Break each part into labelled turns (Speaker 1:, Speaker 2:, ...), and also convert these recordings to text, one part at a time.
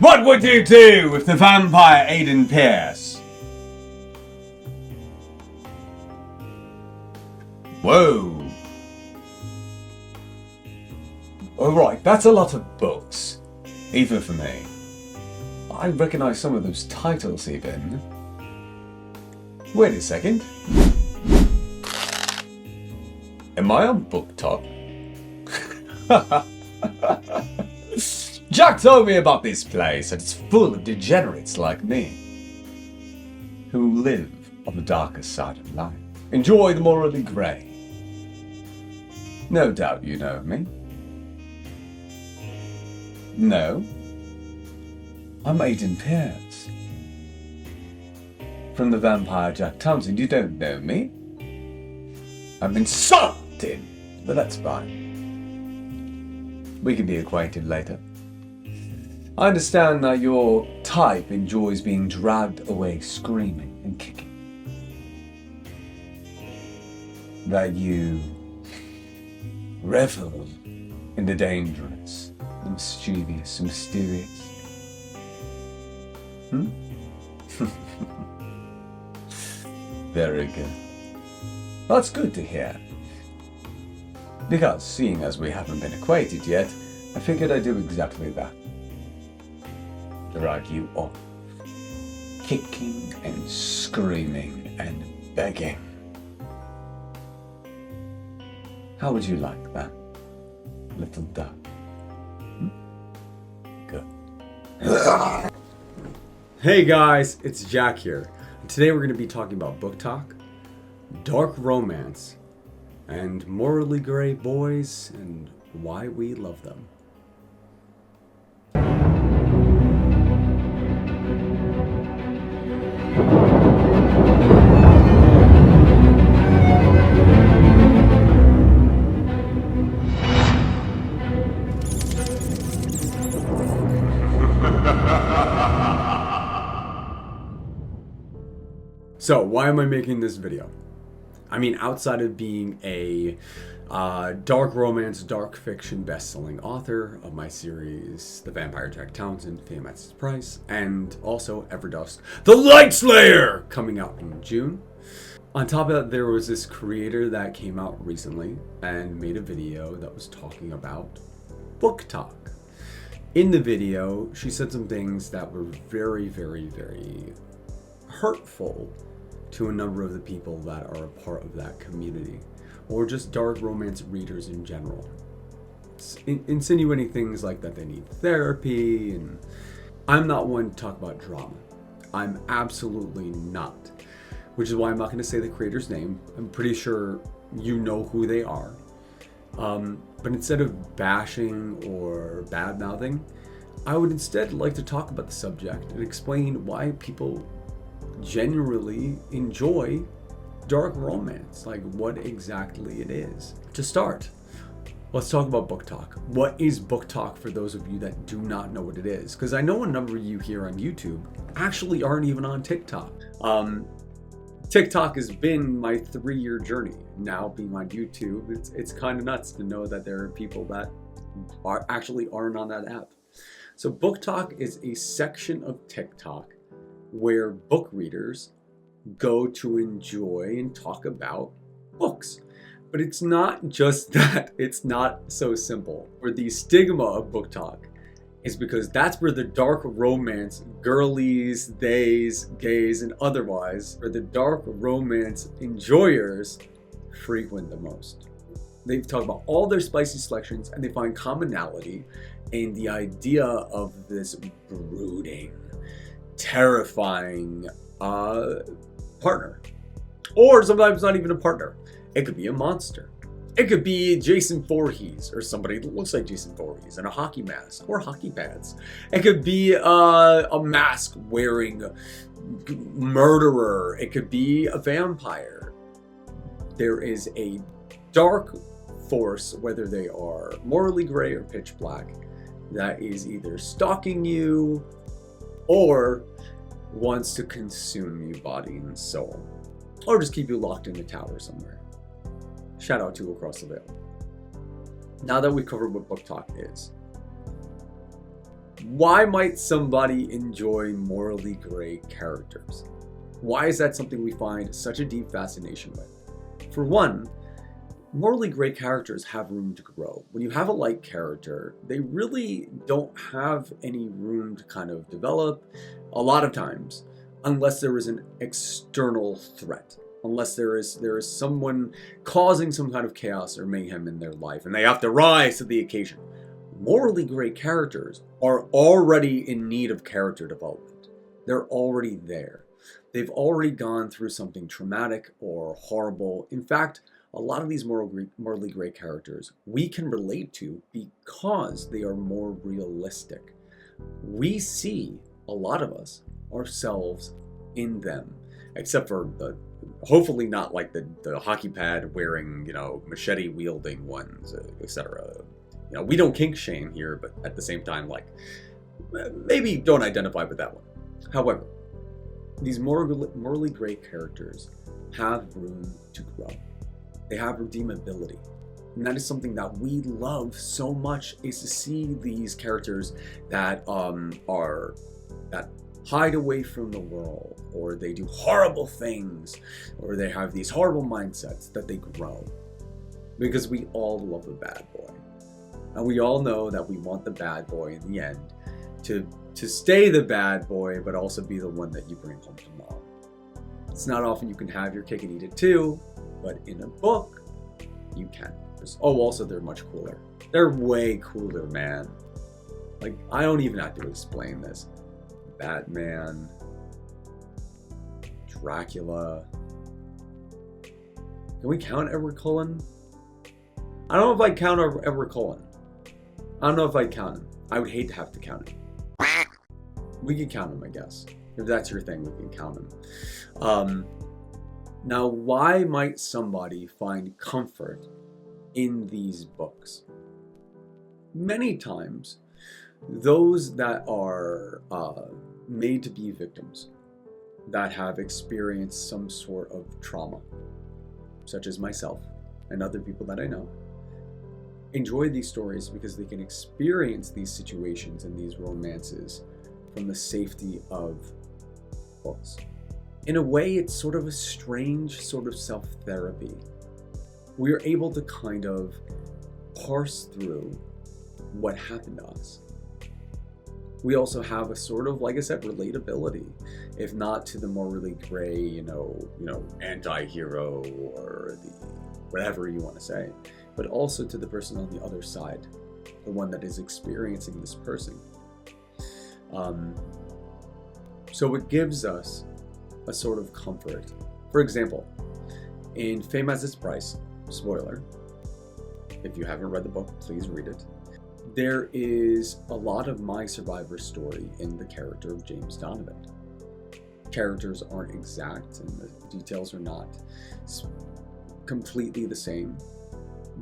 Speaker 1: What would you do with the vampire Aiden Pierce? Whoa. Alright, that's a lot of books. Even for me. I recognise some of those titles even. Wait a second. Am I on BookTok? Jack told me about this place, and it's full of degenerates like me, who live on the darker side of life. Enjoy the morally grey. No doubt you know me. No. I'm Aiden Pierce. From the vampire Jack Townson. You don't know me. I'm insulted, but that's fine. We can be acquainted later. I understand that your type enjoys being dragged away screaming and kicking. That you revel in the dangerous, the mischievous, the mysterious. Very good. That's good to hear. Because, seeing as we haven't been acquainted yet, I figured I'd do exactly that. Drag you off. Kicking and screaming and begging. How would you like that, little duck? Good.
Speaker 2: Hey guys, it's Jack here. And today we're going to be talking about BookTok, dark romance, and morally gray boys, and why we love them. So, why am I making this video? I mean, outside of being a dark romance, dark fiction best-selling author of my series, The Vampire Jack Townson, Fame at its Price, and also Everdusk, The Light Slayer, coming out in June. On top of that, there was this creator that came out recently and made a video that was talking about BookTok. In the video, she said some things that were very, very, very hurtful to a number of the people that are a part of that community, or just dark romance readers in general. Insinuating things like that they need therapy, and I'm not one to talk about drama. I'm absolutely not. Which is why I'm not going to say the creator's name. I'm pretty sure you know who they are. But instead of bashing or bad-mouthing, I would instead like to talk about the subject and explain why people genuinely enjoy dark romance, like what exactly it is. To start, let's talk about BookTok. What is BookTok for those of you that do not know what it is? Because I know a number of you here on YouTube actually aren't even on TikTok. TikTok has been my 3-year journey. Now being on YouTube, it's kind of nuts to know that there are people that aren't on that app. So BookTok is a section of TikTok where book readers go to enjoy and talk about books. But it's not just that. It's not so simple. Where the stigma of BookTok is because that's where the dark romance girlies, theys, gays, and otherwise, where the dark romance enjoyers frequent the most. They talk about all their spicy selections, and they find commonality in the idea of this brooding, terrifying partner. Or sometimes not even a partner. It could be a monster. It could be Jason Voorhees, or somebody that looks like Jason Voorhees in a hockey mask or hockey pads. It could be a mask wearing murderer. It could be a vampire. There is a dark force, whether they are morally gray or pitch black, that is either stalking you or wants to consume you body and soul, or just keep you locked in a tower somewhere. Shout out to Across the Veil. Now that we've covered what BookTok is, Why might somebody enjoy morally gray characters? Why is that something we find such a deep fascination with? For one, morally gray characters have room to grow. When you have a light character, they really don't have any room to kind of develop a lot of times, unless there is an external threat. Unless there is someone causing some kind of chaos or mayhem in their life, and they have to rise to the occasion. Morally gray characters are already in need of character development. They're already there. They've already gone through something traumatic or horrible. In fact, a lot of these morally gray characters we can relate to because they are more realistic. We see, a lot of us, ourselves in them, except for the hopefully not like the hockey pad wearing, machete wielding ones, etc. We don't kink shame here, but at the same time, like, maybe don't identify with that one. However, these morally gray characters have room to grow. They have redeemability. And that is something that we love so much, is to see these characters that that hide away from the world, or they do horrible things, or they have these horrible mindsets, that they grow. Because we all love a bad boy. And we all know that we want the bad boy in the end to stay the bad boy, but also be the one that you bring home to mom. It's not often you can have your cake and eat it too, but in a book, you can. Also, they're much cooler. They're way cooler, man. Like, I don't even have to explain this. Batman, Dracula. Can we count Edward Cullen? I don't know if I count Edward Cullen. I don't know if I'd count him. I would hate to have to count him. We can count him, I guess. If that's your thing, we can count him. Now, why might somebody find comfort in these books? Many times, those that are made to be victims, that have experienced some sort of trauma, such as myself and other people that I know, enjoy these stories because they can experience these situations and these romances from the safety of books. In a way, it's sort of a strange sort of self-therapy. We are able to kind of parse through what happened to us. We also have a sort of, like I said, relatability, if not to the morally gray, anti-hero or the whatever you want to say, but also to the person on the other side, the one that is experiencing this person. So it gives us a sort of comfort. For example, in Fame Has Its Price, spoiler, if you haven't read the book, please read it. There is a lot of my survivor story in the character of James Donovan. Characters aren't exact and the details are not completely the same,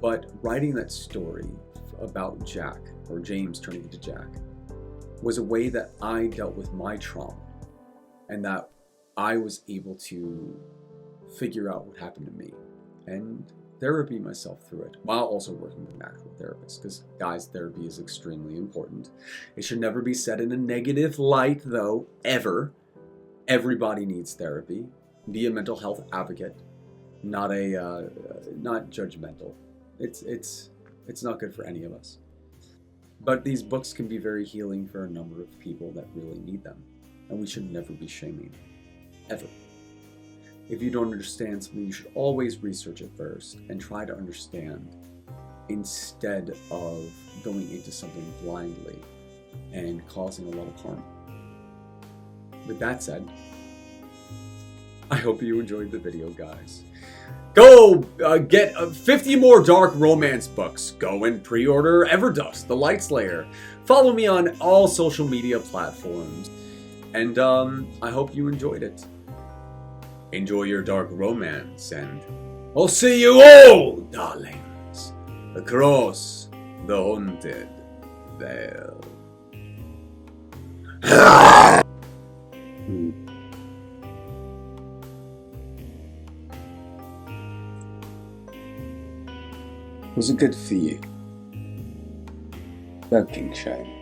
Speaker 2: but writing that story about Jack, or James turning into Jack, was a way that I dealt with my trauma, and that I was able to figure out what happened to me and therapy myself through it, while also working with an actual therapist. Because, guys, therapy is extremely important. It should never be said in a negative light, though, ever. Everybody needs therapy. Be a mental health advocate, not judgmental. It's not good for any of us. But these books can be very healing for a number of people that really need them, and we should never be shaming, ever. If you don't understand something, you should always research it first and try to understand, instead of going into something blindly and causing a lot of harm. With that said, I hope you enjoyed the video, guys. Go get 50 more dark romance books. Go and pre-order Everdust, The Light Slayer. Follow me on all social media platforms. And I hope you enjoyed it. Enjoy your dark romance, and I'll see you all, darlings, across the haunted veil.
Speaker 1: Was it good for you? No, King Shayne.